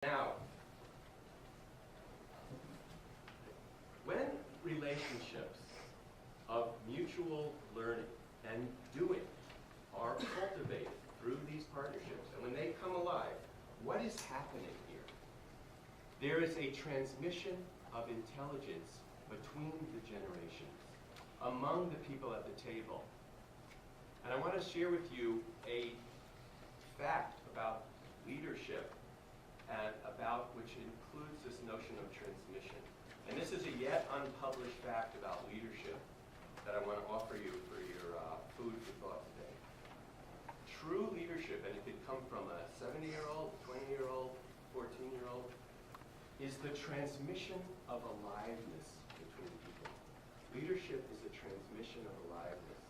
Now, when relationships of mutual learning and doing are cultivated through these partnerships, and when they come alive, what is happening here? There is a transmission of intelligence between the generations, among the people at the table. And I want to share with you a fact about leadership and about which includes this notion of transmission. And this is a yet unpublished fact about leadership that I want to offer you for your food for thought today. True leadership, and it could come from a 70-year-old, 20-year-old, 14-year-old, is the transmission of aliveness between people. Leadership is a transmission of aliveness,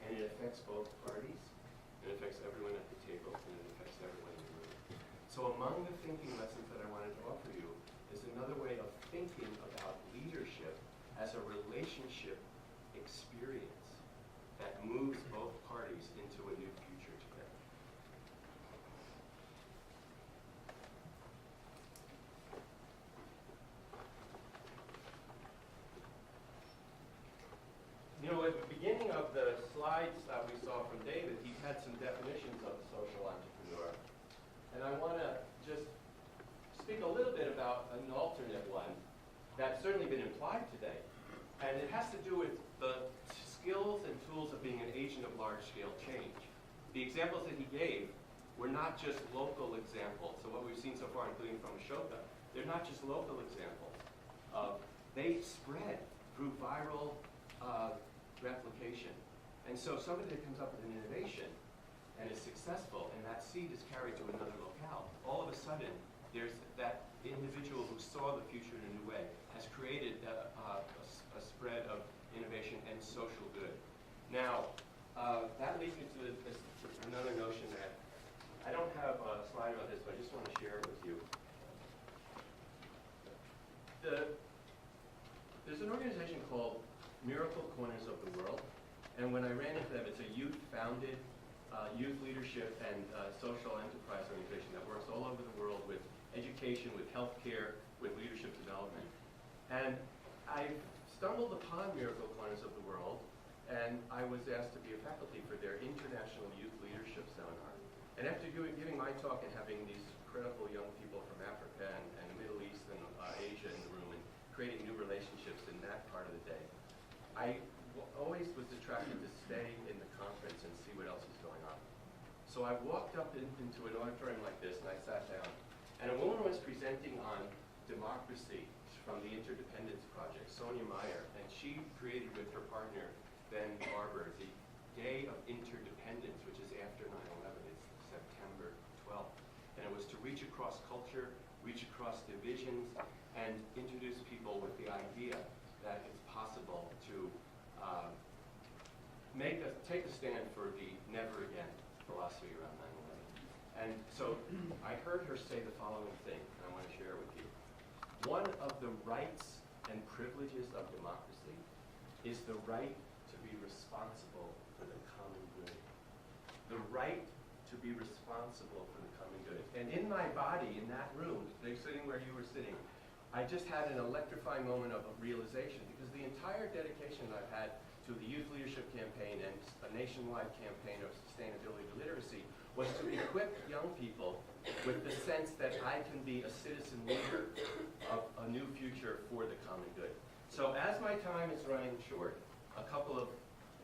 and it affects both parties, it affects everyone at the table, and it affects everyone in the room. So among the thinking lessons that I wanted to offer you is another way of thinking about leadership as a relationship experience that moves both parties into a new future together. You know, at the beginning of the slides that we saw from David, he had some definitions of the social entrepreneur. And I want to just speak a little bit about an alternate one that's certainly been implied today. And it has to do with the skills and tools of being an agent of large-scale change. The examples that he gave were not just local examples. So what we've seen so far, including from Ashoka, they're not just local examples. They spread through viral replication. And so somebody that comes up with an innovation and is successful, and that seed is carried to another locale, all of a sudden, there's that individual who saw the future in a new way has created a spread of innovation and social good. Now, that leads me to another notion that I don't have a slide on this, but I just want to share it with you. There's an organization called Miracle Corners of the World, and when I ran into them, it's a youth-founded youth leadership and social enterprise organization that works all over the world with education, with healthcare, with leadership development. And I stumbled upon Miracle Corners of the World, and I was asked to be a faculty for their International Youth Leadership Seminar. And after giving my talk and having these incredible young people from Africa and the Middle East and Asia in the room and creating new relationships in that part of the day, I always was attracted to stay in the conference and see what else was going on. So I walked up into an auditorium like this, and I sat down. And a woman was presenting on democracy from the Interdependence Project, Sonia Meyer, and she created with her partner, Ben Barber, the Day of Interdependence, which is after 9/11. It's September 12th. And it was to reach across culture, reach across divisions, and introduce people with the idea that it's possible to take a stand for the never again philosophy around 9/11. And so I heard her say the following thing, and I want to share it with you. One of the rights and privileges of democracy is the right to be responsible for the common good. The right to be responsible for the common good. And in my body, in that room, they're sitting where you were sitting, I just had an electrifying moment of realization, because the entire dedication I've had to the Youth Leadership Campaign and a nationwide campaign of sustainability literacy was to equip young people with the sense that I can be a citizen leader of a new future for the common good. So as my time is running short, a couple of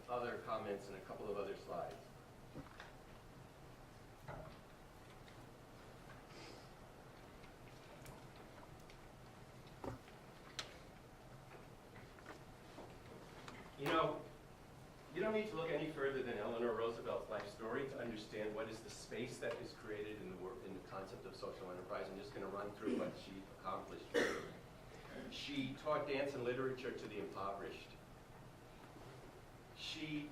other comments and a couple of other slides. You know, you don't need to look any further than Eleanor Roosevelt's life story to understand what is the space that is created in the concept of social enterprise. I'm just going to run through what she accomplished. She taught dance and literature to the impoverished. She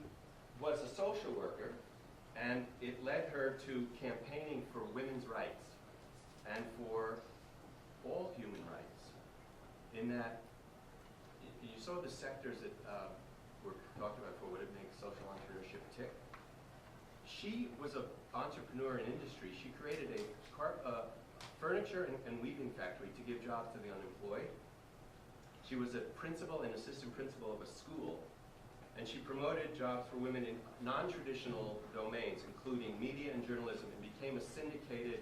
was a social worker, and it led her to campaigning for women's rights and for all human rights. In that, you saw the sectors that were talked about for what it makes social entrepreneurship tick. She was an entrepreneur in industry. She created a furniture and weaving factory to give jobs to the unemployed. She was a principal and assistant principal of a school, and she promoted jobs for women in non-traditional domains, including media and journalism, and became a syndicated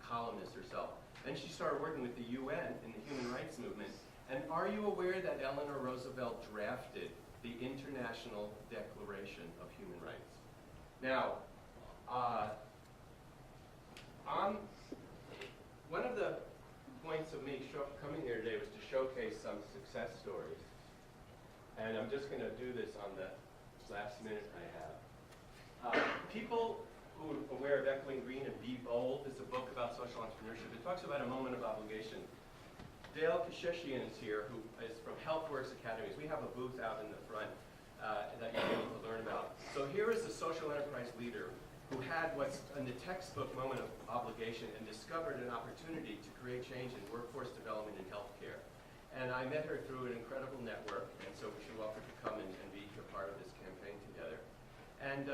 columnist herself. Then she started working with the UN in the human rights movement. And are you aware that Eleanor Roosevelt drafted the International Declaration of Human Rights? Now, one of the points of me coming here today was to showcase some success stories. And I'm just going to do this on the last minute I have. People who are aware of Echoing Green and Be Bold is a book about social entrepreneurship. It talks about a moment of obligation. Dale Kasheshian is here, who is from HealthWorks Academies. We have a booth out in the front that you'll be able to learn about. So here is a social enterprise leader who had what's in the textbook moment of obligation and discovered an opportunity to create change in workforce development in healthcare. And I met her through an incredible network, and so she offered to come and be a part of this campaign together. And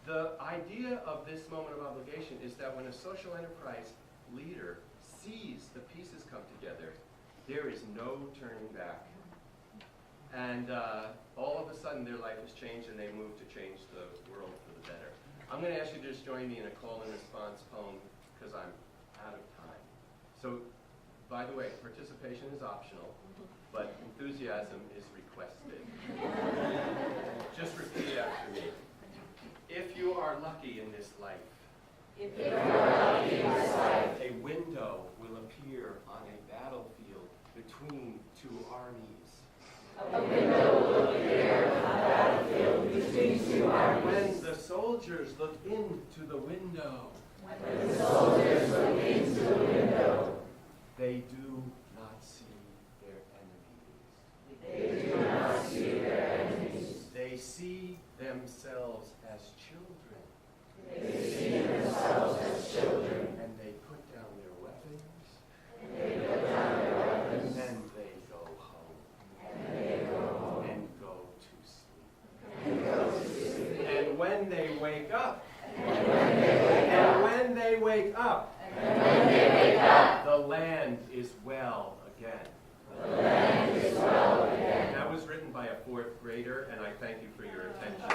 the idea of this moment of obligation is that when a social enterprise leader sees the pieces come together, there is no turning back. And all of a sudden their life has changed and they move to change the world for the better. I'm going to ask you to just join me in a call and response poem because I'm out of time. So, by the way, participation is optional, but enthusiasm is requested. Just repeat after me. If you are lucky in this life, if you are lucky in this life, a window will appear on a battlefield between two armies. A window will appear on a battlefield between two armies. When the soldiers look into the window, when the soldiers look into the window, they do not see their enemies. They do not see their enemies. They see themselves as children. They see themselves as children. And they put down their weapons. And they put down their weapons. And they go home. And they go home. And go to sleep. And go to sleep. And when they wake up. And when they wake up. And when they wake up. And when they wake up. The land is well again. The land is well again. That was written by a 4th grader, and I thank you for your attention.